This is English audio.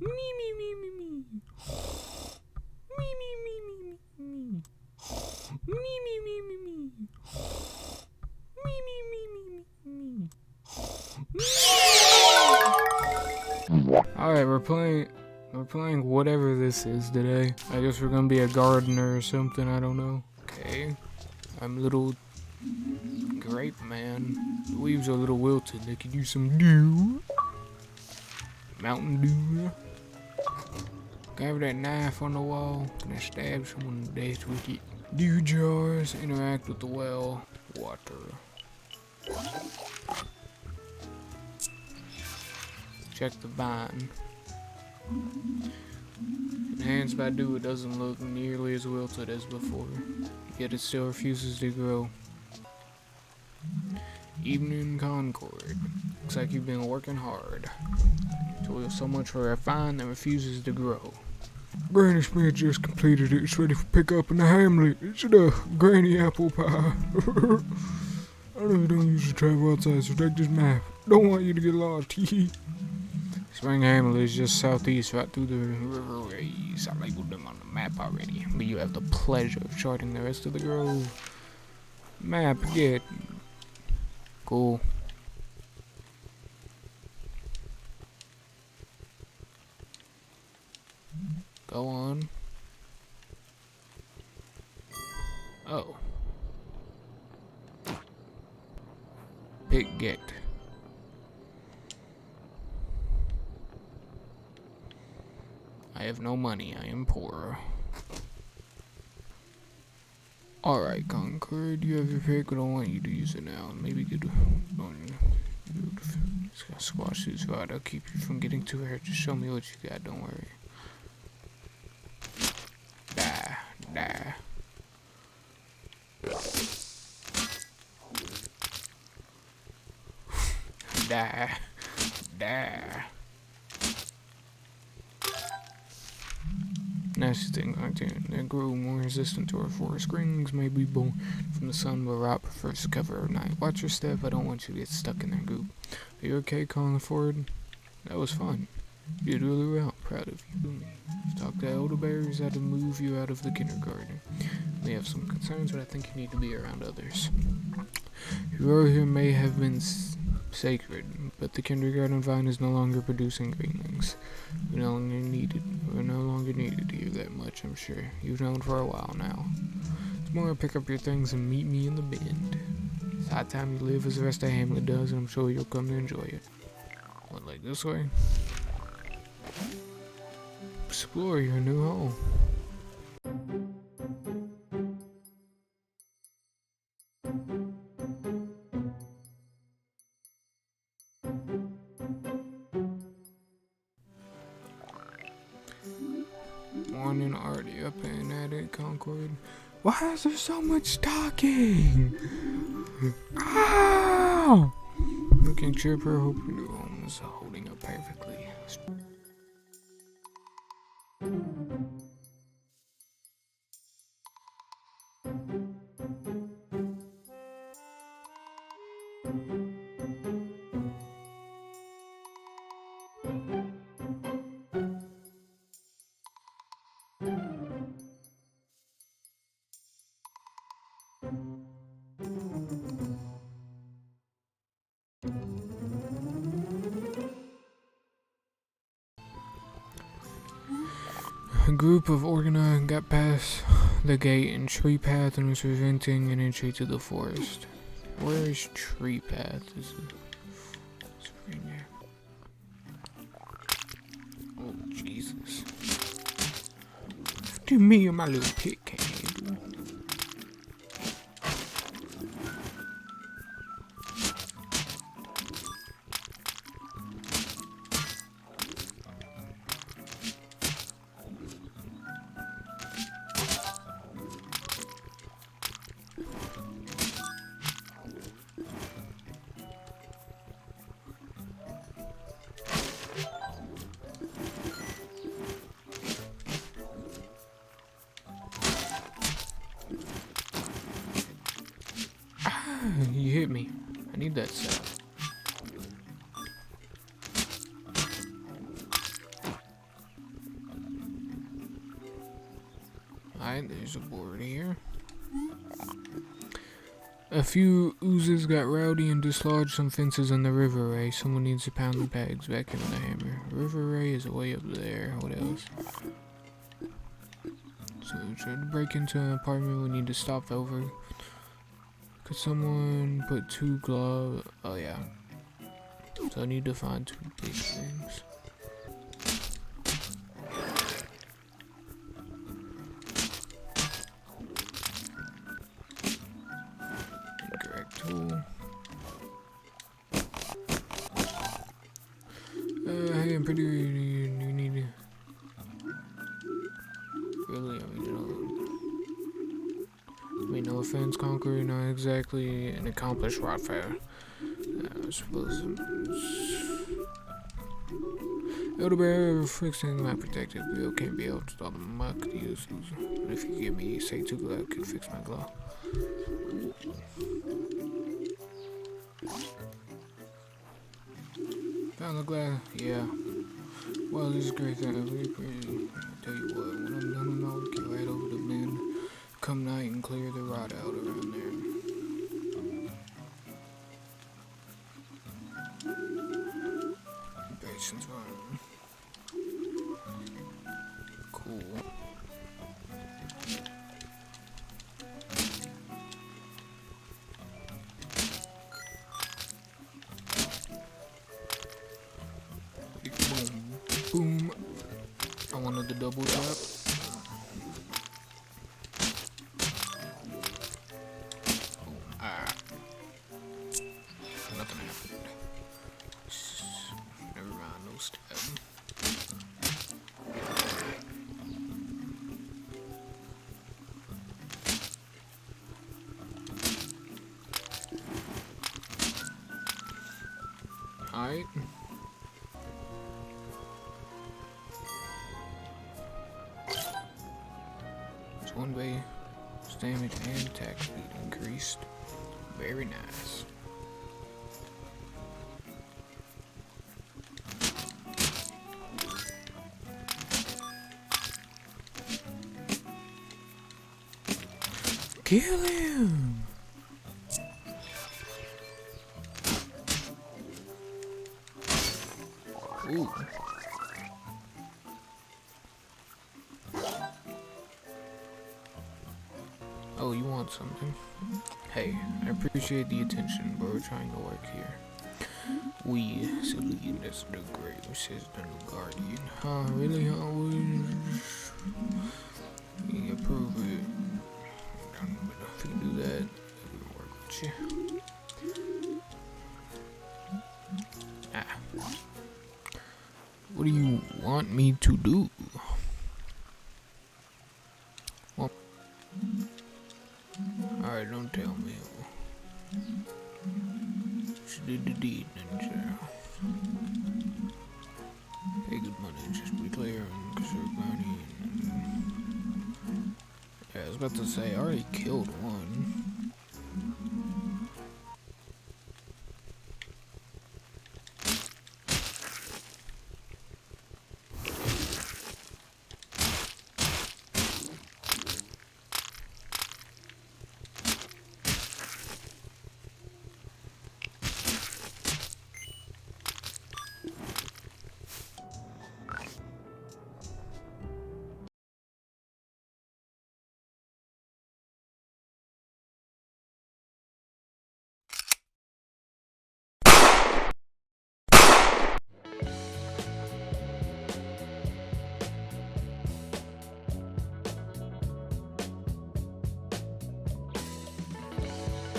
Me, me, me, me, me. Me, me, me, me, me, me. Me, me, me, me, me. Me, me, me, me, me, me. Alright, we're playing whatever this is today. I guess we're gonna be a gardener or something, I don't know. Okay. I'm little grape man. The leaves are a little wilted. They could use some dew. Mountain Dew. Grab that knife on the wall. Can I stab someone to death with it? Dew jars interact with the well. Water. Check the vine. Enhanced by dew, it doesn't look nearly as wilted as before, yet it still refuses to grow. Evening Concord. Looks like you've been working hard. Toil so much for a vine that refuses to grow. Granny Smith just completed it. It's ready for pickup in the hamlet. It's a granny apple pie. I know you don't usually travel outside, so take this map. Don't want you to get lost. Spring Hamlet is just southeast, right through the riverways. I labeled them on the map already, but you have the pleasure of charting the rest of the grove. Map, get. Cool. Go on. Oh. Pick get. I have no money, I am poor. Alright, Concord, you have your pick, but I don't want you to use it now. Maybe just gotta squash this rod. I'll keep you from getting too hurt. Just show me what you got, don't worry. Die. Die. Nasty thing like that grew more resistant to our forest. Rings may be born from the sun, but rot prefers cover at night. Watch your step, I don't want you to get stuck in that group. Are you okay, Ford? That was fun. You did really well. Proud of you. Talk to elderberries how to move you out of the kindergarten. May have some concerns, but I think you need to be around others. Your role here may have been sacred, but the kindergarten vine is no longer producing greenlings. We're no longer needed here that much, I'm sure. You've known for a while now. Tomorrow, pick up your things and meet me in the bend. It's high time you live as the rest of Hamlet does, and I'm sure you'll come to enjoy it. What, like this way? Explore your new home. Morning, already up and at it, Concord. Why is there so much talking? Ow! Looking chipper, hope your new home is holding up perfectly. A group of organized got past the gate and tree path and was preventing an entry to the forest. Where is tree path? It's right there. Oh Jesus! What do me and my little pick can't handle? You hit me. I need that stuff. Alright, there's a board here. A few oozes got rowdy and dislodged some fences in the river ray. Someone needs to pound the bags back in with a hammer. River ray is way up there. What else? So we tried to break into an apartment. We need to stop over. Could someone put 2 gloves? Oh yeah. So I need to find 2 big things. Incorrect tool. Hey, I'm pretty. You need to. Really? I mean, no offense, Conqueror, not exactly an accomplished warfare. I suppose. Elderbear fixing my protective wheel can't be able to stop the muck uses. But if you give me, say, 2 gloves, I could fix my glove. Found the glass, yeah. Well, this is great thing. I really pretty. I'll tell you what, when I'm done, I'll get right over the bend. Come night and clear the rot out around there. Patience run. Cool. Boom. Boom. I wanted the double tap. Nothing happened. Never mind, no stab. Alright. It's 1 way. Damage and attack speed increased. Very nice. Kill him! Ooh. Oh, you want something? Hey, I appreciate the attention, but we're trying to work here. We salute as the grape, says the new guardian. Huh, really? Huh? We approve it. If you do that, it'll work with you. Ah. What do you want me to do? Well, alright, don't tell me. She did the deed, didn't she? Pay good money, just be clear and conserve money. Yeah, I was about to say, I already killed one.